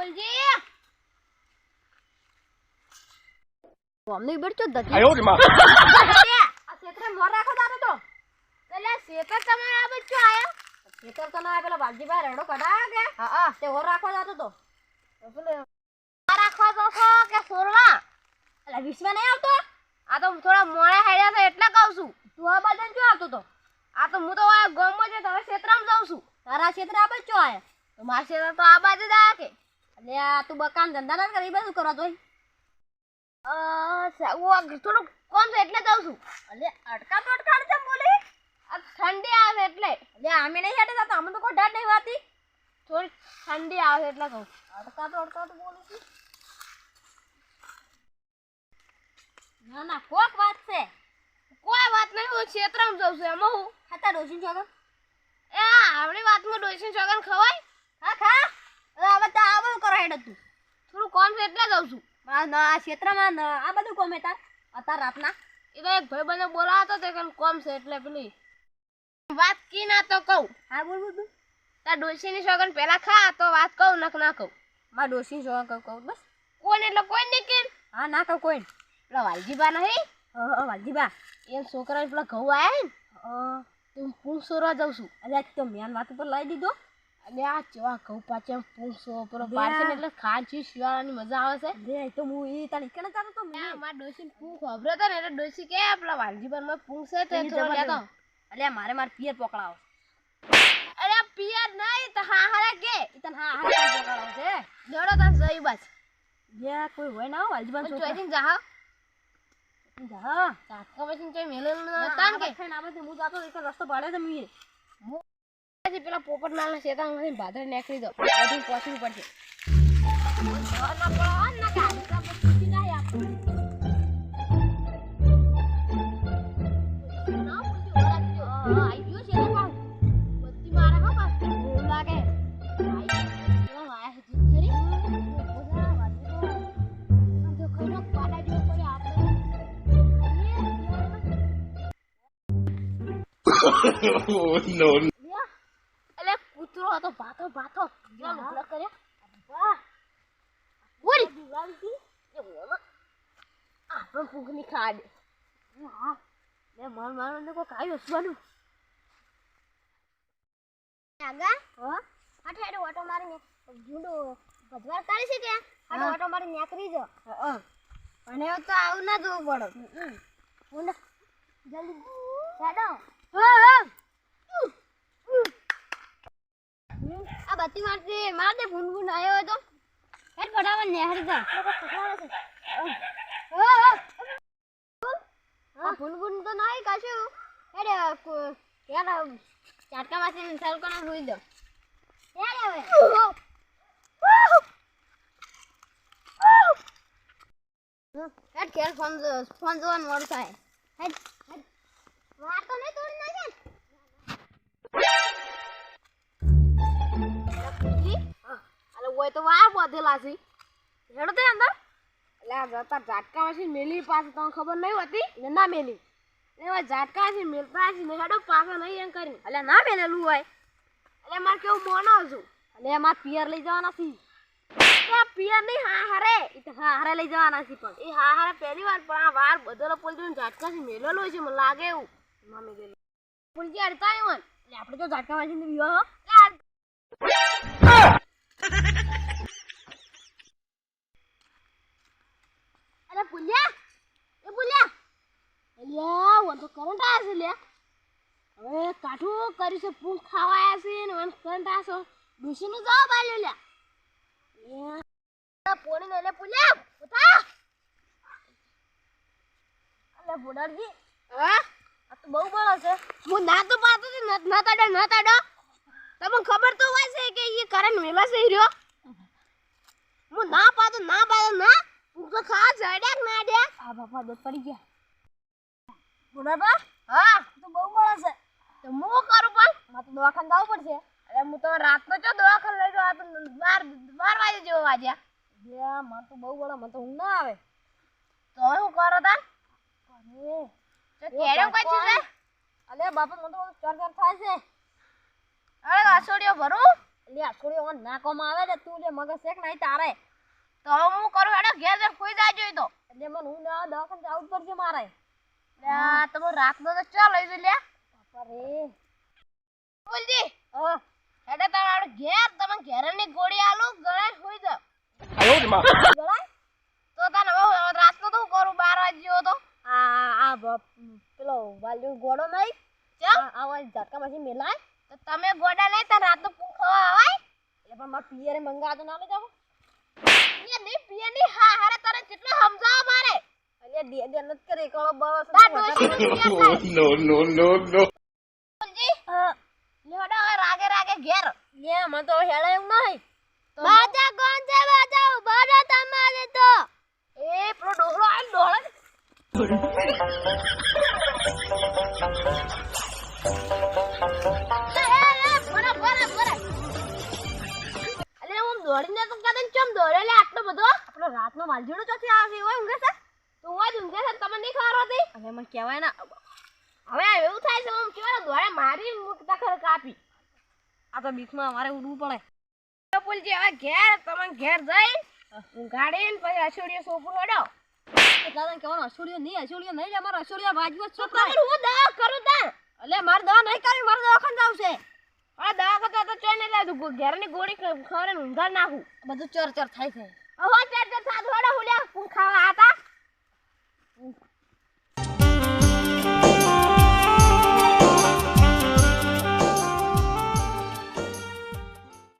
પુલજી અમને બેડ ચો દતી આયો રે માં આ ક્ષેત્ર મોર રાખો દાતો તો પેલા ક્ષેત્ર તમારે આ બચ્ચો આયા ક્ષેત્ર તો ના પેલા બાજીભાઈ રેડો કઢા કે હા તે ઓર રાખો દાતો તો પેલે રાખો તો કે સોરવા એટલે વિશ્વ નહીં આવતો આ તો થોડા મોડા હેડ્યા છે એટલે કહું છું તું આ બાજુ જો આવતો તો આ તો હું તો આ ગામમાં છે તો હવે ક્ષેત્રમાં જાઉં છું તારા ક્ષેત્ર આ બચ્ચો આયા તો મારા ક્ષેત્ર તો આ બાજુ જ આયા કે એટલે આ તું બકાન ધંધા ના કરી બધું કરવા જોઈ થોડું કોમ છે એટલે જાઉં છું એટલે અટકા તો અટકાડ છે બોલી આ ઠંડી આવે એટલે અમે નહીં હેડે જતા અમે તો કોઈ ડર નહીં વાતી થોડી ઠંડી આવે એટલે કહું અટકા તો બોલું છું ના ના કોક વાત છે કોઈ વાત નહીં હું ક્ષેત્રમાં જાઉં છું એમાં હું ખાતા ડોસીન છોકન એ આવડી વાતમાં ડોસીન છોકન ખવાય હા ખા હવે તો આવું કરો હેડ તું થોડું કોમ છે એટલે જાઉં છું ના ક્ષેત્રમાં આ બધું કોમ હતા અતાર રાતના એ તો એક ભાઈ બને બોલાવતો તે કે કોમ છે એટલે પેલી વાત કી ના તો કહું હા બોલ તું તાર ડોસીની છોકન પહેલા ખા તો વાત કહું નક ના કહું માર ડોસીની છોકન કહું બસ કોણ એટલે કોઈ નહીં કે હા ના કહું કોઈ પેલા વાલજીબા નહીં વાલજીબા એ છોકરા પેલા ઘઉં આયા ને તું પૂંછ સોરવા જાઉં છું અરે તો મેન વાત ઉપર લાવી દીધો અને આ ચવા ઘઉં પાછે પૂંછ સો પર પાછે એટલે ખાંચી શિયાળાની મજા આવે છે રે તો હું ઈ તારી કને જાતો તો મેં માર ડોસી પૂંછ ખબરો તો ને એટલે ડોસી કે પેલા વાલજીબા માં પૂંછ છે તે થોડો લેતો અલે મારે પિયર પકડાવો અરે પિયર નહીં તો હા હારે કે તને હા હારે પકડાવો છે જોડો તા જઈ બસ જે કોઈ હોય ના વાલજીબા તો ચોઈન જા જા કાકા મશીન ચોઈ મેલેલ ન તાન કે ખાઈને આવે હું જાતો એક રસ્તો પાડે છે મીએ પછી પેલા પોપટલાલના શેતામાંથી ભાદર નીકળી દો બધું પહોંચવું પડશે ના પડો ના ગાડી તો પછી ના આપણે ના પૂછ્યું વરાજો આઈ ગયો છે ને બત્તી મારે હો બસ એવું લાગે આઈ વાય હજી ખરી બોલા વાજો તો કઈનો પાડા જો પડે આપણે no એટલે કૂતરો હતો ભાતો લુગડા કર્યા વાહ ઓરી દીવાલથી એ હોમાં આપણો ફૂગની ખાડ હા લે મારને કો કાયો હસવાનું આગા હો આઠેડો ઓટો મારીને જુંડો ભજવાર કરી છે કે આડો ઓટો મારી નીકળી જો અને તો આવું ના જોવું પડે હું જલ્દી સાડો હા આ બત્તી મારતી માર દે ભૂન આયો હતો હેડ કઢાવા નેહર જા હા ભૂન તો નહીં કાશું હેડ યાર ચાટકા માસી સલકોનો રૂઈ દો યાર હવે હેડ ખેલ ફોન જોવાનું મોડું થાય હેડ વાર તો નહીં તોડી નાખે ઓય તો વા બોધેલા છે હેડો તે અંદર એટલે આ જતા ઝાટકા મશીન મેલી પાસે તમને ખબર નહીં હોતી ને ના મેલી એવા ઝાટકા મશીન મેલતા છે ને હેડો પાછા નહીં એમ કરીને એટલે ના મેલેલું હોય એટલે મારે કેવું મોનો છું એટલે એમાં પિયર લઈ જવાના છે તો પિયર નહીં હા હારે એ તો હા હારે લઈ જવાના છે પણ એ હા હારે પહેલી વાર પણ આ વાર બધેલો પોલજી ઝાટકા છે મેલેલો છે મને લાગે એવું માં મેલેલું પોલજી અડતા આવ્યો એટલે આપણે તો ઝાટકા મશીન વિવાહ અરે પુલ્યા એલિયા વો તો કરંટ આવે છે લે હવે કાઠું કરી છે પૂંખ ખાવાયા છે ને વન કરંટ આસો ડુસીનો જવાબ આલ્યો લે એ પોણી ને લે પુલ્યા ઉઠા અલે બોડરજી હા આ તો બહુ બળો છે હું ના તો પાતો ન તાડો તમને ખબર તો હોય છે કે એ કરંટ મેલા છે રહ્યો હું ના પાતો ના તો ખા જડ્યા ના દે આ બાપા દોત પડી ગયા બરાબર હા તો બહુ બળો છે તો હું કરું પણ મારે તો દવાખાને જવું પડશે અરે હું તો રાતનો જો દવાખાને લઈ જાવ આ તો 12 વાગે જેવો વાગ્યા યા મને તો બહુ બળો મને તો ઊંઘ ના આવે તો હું કરો તા અરે તો કેરેમ કઈ છે અલે બાપા મને તો ચર થાય છે અરે આસોડિયો ભરું લે છોડી ઓન નાકોમાં આવે ને તું લે મગજ શેક નહીં તારે તો હું કરું હેડો ઘેર જઈને ખોઈ જાજો તો એટલે મને હું ના દવાખાને જવું પડશે મારે લે તમે રાતનો તો ચાલ લઈ લે અરે બોલજી હેડો તારે ઘેર તમે ઘેરની ગોળી આલો ગળાય ખોઈ જાવ આયો રે માં ગળાય તો તને હવે રાતનો તો કરું 12 વાગ્યો તો આ પેલો વાલ્યુ ગોળો નહીં આ ઝટકા માંથી મેલાય તો તમે ગોડા નહીં તો રાતનો પૂખવા આવાય એટલે પણ માર પિયરે મંગાતો ના લે જાવ એ નહીં પિયર ની હા હારે તારે કેટલો સમજાવ મારે અલ્યા દે નત કરે કળો બસ no no બોલજી લેડા હવે રાગે રાગે ઘેર લે મને તો હેળે એમ નહીં બાજા કોણ છે બાજા ઉભા તમારે તો એ પેલો ડોહળો આલ ડોહળો દોડીને તો કદન ચમ દોડે લે આટલો બધો આપણો રાતનો માલજીડો ચોથી આવે હોય ઊંઘે છે તું હોય ઊંઘે છે તમને નહીં ખબર હતી અને મને કહેવાય ના હવે એવું થાય છે હું કેવા દોડે મારી મુકતા ખર કાપી આ તો બીકમાં અમારે ઉડવું પડે પુલજી હવે ઘેર તમે ઘેર જઈ ઊંઘાડીને પછી અછોડીયો સોપું હેડો એટલા તને કહેવાનું અછોડીયો નહીં અમારો અછોડીયો બાજુ જ છોકરા હું દવા કરું તા એટલે મારે દવા નહીં કરી મારે દવાખાને જાવ છે આ દવા કરતા તો ચોઈ નહીં લાવતું ઘેરની ગોળી ખવરે ઊંઘાડ નાખું બધું ચર થાય છે હવે ચર થાતું હેડો હું લે ખાવા હતા